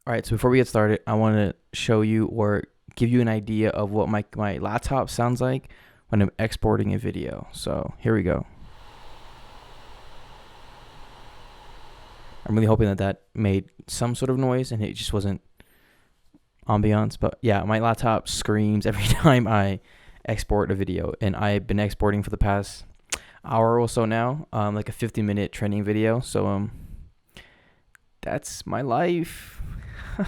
All right, so before we get started, I want to show you or give you an idea of what my laptop sounds like when I'm exporting a video. So here we go. I'm really hoping that made some sort of noise and it just wasn't ambiance. But yeah, my laptop screams every time I export a video, and I've been exporting for the past hour or so now, like a 50-minute training video. So that's my life. All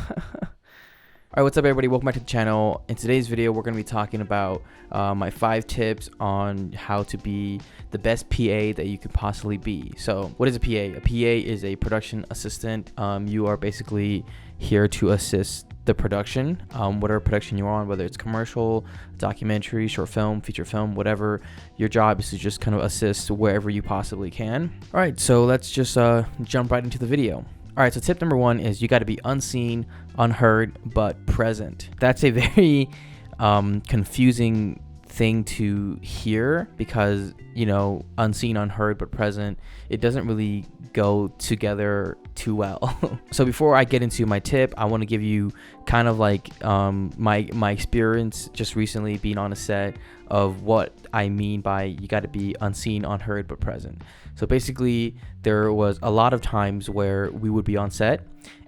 right, what's up, everybody? Welcome back to the channel. In today's video, we're going to be talking about my 5 tips on how to be the best PA that you could possibly be. So what is a PA? A PA is a production assistant. You are basically here to assist the production, whatever production you're on, whether it's commercial, documentary, short film, feature film, whatever. Your job is to just kind of assist wherever you possibly can. All right, so let's just jump right into the video. All right, so tip number 1 is you got to be unseen, unheard, but present. That's a very confusing thing to hear because, you know, unseen, unheard, but present, it doesn't really go together too well. So before I get into my tip, I want to give you kind of like my experience just recently being on a set of what I mean by you got to be unseen, unheard, but present. So basically, there was a lot of times where we would be on set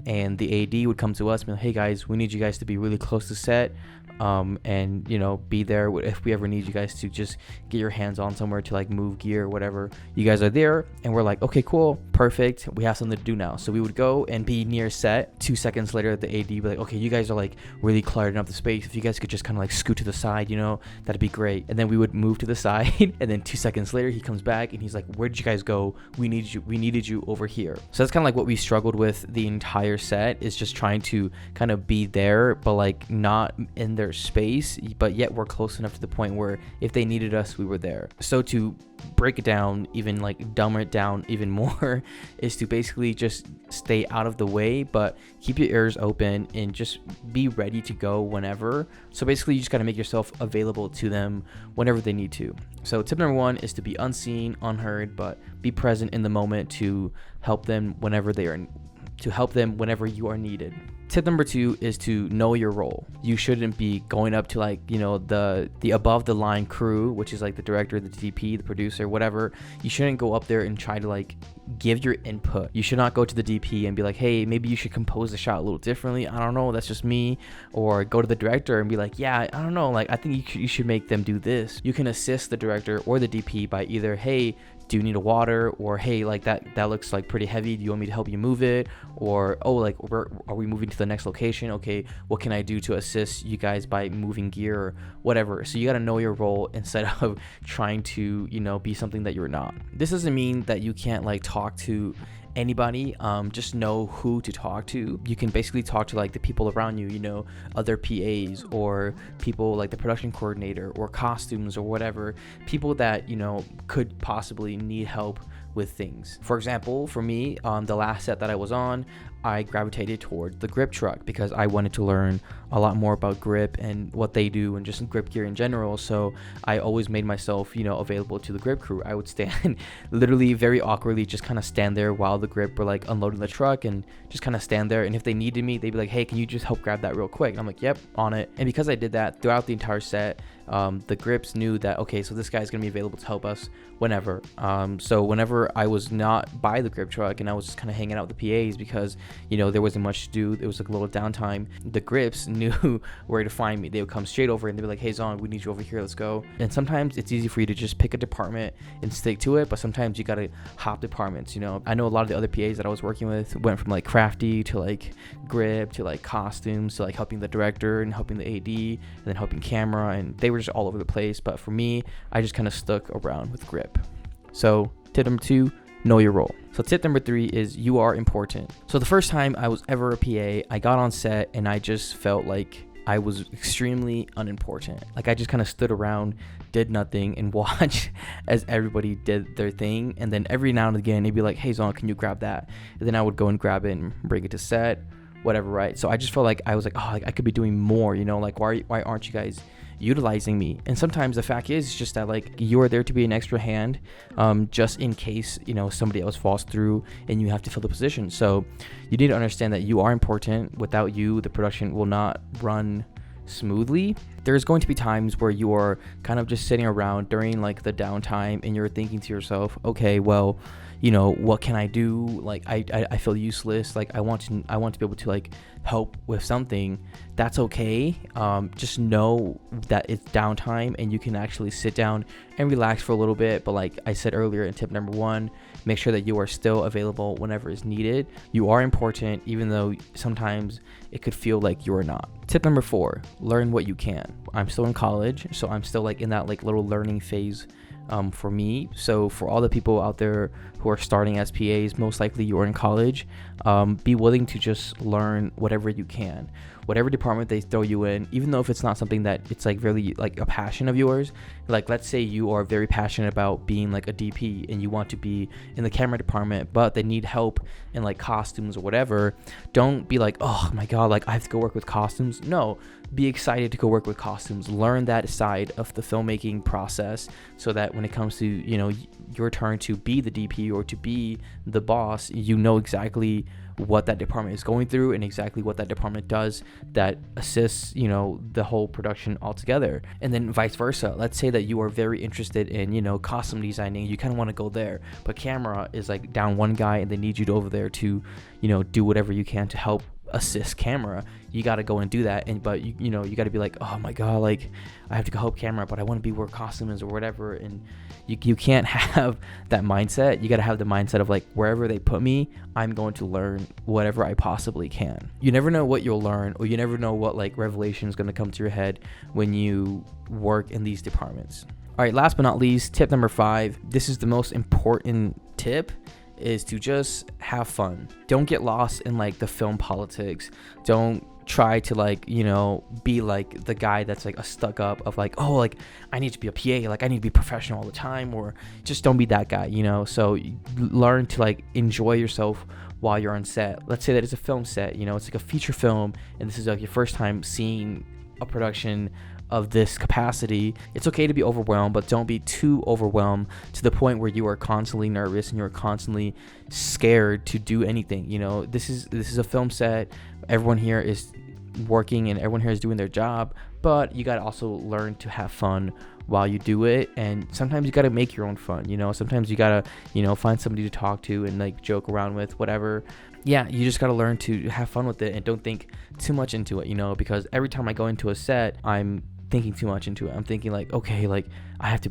and the AD would come to us and be like, hey guys, we need you guys to be really close to set, and, you know, be there if we ever need you guys to just get your hands on somewhere to like move gear or whatever. You guys are there, and we're like, okay, cool, perfect, we have something to do now. So we would go and be near set. 2 seconds later, the AD would be like, okay, you guys are like really cluttering up the space. If you guys could just kind of like scoot to the side, you know, that'd be great. And then we would move to the side, and then 2 seconds later, he comes back and he's like, where did you guys go? We needed you over here. So that's kind of like what we struggled with the entire set, is just trying to kind of be there, but like not in their space, but yet we're close enough to the point where if they needed us, we were there. So to break it down, even like dumber it down even more, is to basically just stay out of the way, but keep your ears open and just be ready to go whenever. So basically, you just got to make yourself available to them whenever they need to. So tip number 1 is to be unseen, unheard, but be present in the moment to help them whenever you are needed. Tip number 2 is to know your role. You shouldn't be going up to like, you know, the above the line crew, which is like the director, the DP, the producer, whatever. You shouldn't go up there and try to like give your input. You should not go to the DP and be like, hey, maybe you should compose the shot a little differently. I don't know, that's just me. Or go to the director and be like, yeah, I don't know, like I think you should make them do this. You can assist the director or the DP by either, hey, do you need a water? Or hey, like that looks like pretty heavy, do you want me to help you move it? Or oh, like are we moving to the next location? Okay, what can I do to assist you guys by moving gear or whatever? So you got to know your role instead of trying to, you know, be something that you're not. This doesn't mean that you can't like talk to anybody. Just know who to talk to. You can basically talk to like the people around you, you know, other PAs or people like the production coordinator or costumes or whatever, people that, you know, could possibly need help with things. For example, for me, the last set that I was on, I gravitated toward the grip truck because I wanted to learn a lot more about grip and what they do and just grip gear in general. So I always made myself, you know, available to the grip crew. I would stand literally very awkwardly, just kind of stand there while the grip were like unloading the truck and just kind of stand there. And if they needed me, they'd be like, hey, can you just help grab that real quick? And I'm like, yep, on it. And because I did that throughout the entire set, the grips knew that, okay, so this guy's gonna be available to help us whenever. So whenever I was not by the grip truck and I was just kind of hanging out with the PAs because, you know, there wasn't much to do, it was like a little downtime, the grips knew where to find me. They would come straight over and they'd be like, hey Zong, we need you over here, let's go. And sometimes it's easy for you to just pick a department and stick to it, but sometimes you gotta hop departments. You know, I know a lot of the other PAs that I was working with went from like crafty to like grip to like costumes to like helping the director and helping the AD and then helping camera, and they were just all over the place. But for me, I just kind of stuck around with grip. So tip number 2, know your role. So tip number 3 is you are important. So the first time I was ever a PA, I got on set and I just felt like I was extremely unimportant. Like I just kind of stood around, did nothing, and watched as everybody did their thing. And then every now and again, they'd be like, hey Zong, can you grab that? And then I would go and grab it and bring it to set, whatever, right? So I just felt like I was like, oh, like I could be doing more, you know, like why aren't you guys utilizing me. And sometimes the fact is just that like you are there to be an extra hand, just in case, you know, somebody else falls through and you have to fill the position. So you need to understand that you are important. Without you, the production will not run smoothly. There's going to be times where you are kind of just sitting around during like the downtime and you're thinking to yourself, okay, well, you know, what can I do? Like I feel useless. Like I want to be able to like help with something. That's okay. Just know that it's downtime and you can actually sit down and relax for a little bit. But like I said earlier in tip number 1, make sure that you are still available whenever is needed. You are important, even though sometimes it could feel like you are not. Tip number 4, learn what you can. I'm still in college, so I'm still like in that like little learning phase for me. So for all the people out there who are starting as PAs, most likely you're in college, be willing to just learn whatever you can. Whatever department they throw you in, even though if it's not something that it's like really like a passion of yours, like let's say you are very passionate about being like a DP and you want to be in the camera department, but they need help in like costumes or whatever, don't be like, oh my god, like I have to go work with costumes. No, be excited to go work with costumes. Learn that side of the filmmaking process so that when it comes to, you know, your turn to be the DP or to be the boss, you know exactly what that department is going through and exactly what that department does that assists, you know, the whole production altogether. And then vice versa. Let's say that you are very interested in, you know, costume designing, you kind of want to go there, but camera is like down one guy and they need you to over there to, you know, do whatever you can to help assist camera. You got to go and do that. And but you know, you got to be like, oh my god, like I have to go help camera, but I want to be where costume is or whatever. And you can't have that mindset. You got to have the mindset of like, wherever they put me, I'm going to learn whatever I possibly can. You never know what you'll learn, or you never know what like revelation is going to come to your head when you work in these departments. All right, last but not least, tip number 5. This is the most important tip, is to just have fun. Don't get lost in like the film politics. Don't try to like, you know, be like the guy that's like a stuck up of like, oh, like I need to be a PA, like I need to be professional all the time, or just don't be that guy, you know. So learn to like enjoy yourself while you're on set. Let's say that it's a film set, you know, it's like a feature film and this is like your first time seeing a production of this capacity. It's okay to be overwhelmed, but don't be too overwhelmed to the point where you are constantly nervous and you're constantly scared to do anything. You know, this is a film set. Everyone here is working and everyone here is doing their job, but you got to also learn to have fun while you do it. And sometimes you got to make your own fun, you know. Sometimes you got to, you know, find somebody to talk to and like joke around with, whatever. Yeah, you just got to learn to have fun with it and don't think too much into it, you know, because every time I go into a set, I'm thinking too much into it. I'm thinking like, okay, like I have to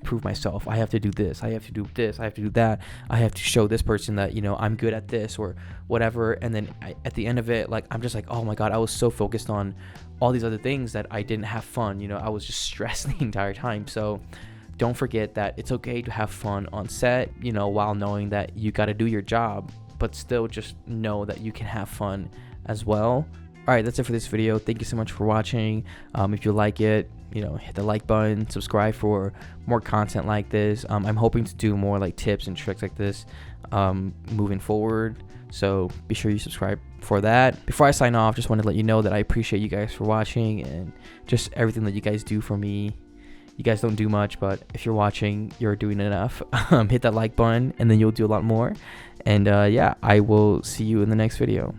prove myself. I have to do this. I have to do this. I have to do that. I have to show this person that, you know, I'm good at this or whatever. And then at the end of it, like, I'm just like, oh my God, I was so focused on all these other things that I didn't have fun. You know, I was just stressed the entire time. So don't forget that it's okay to have fun on set, you know, while knowing that you got to do your job, but still just know that you can have fun as well. All right, that's it for this video. Thank you so much for watching. If you like it, you know, hit the like button, subscribe for more content like this. I'm hoping to do more like tips and tricks like this moving forward. So be sure you subscribe for that. Before I sign off, just want to let you know that I appreciate you guys for watching and just everything that you guys do for me. You guys don't do much, but if you're watching, you're doing enough. Hit that like button and then you'll do a lot more. And yeah, I will see you in the next video.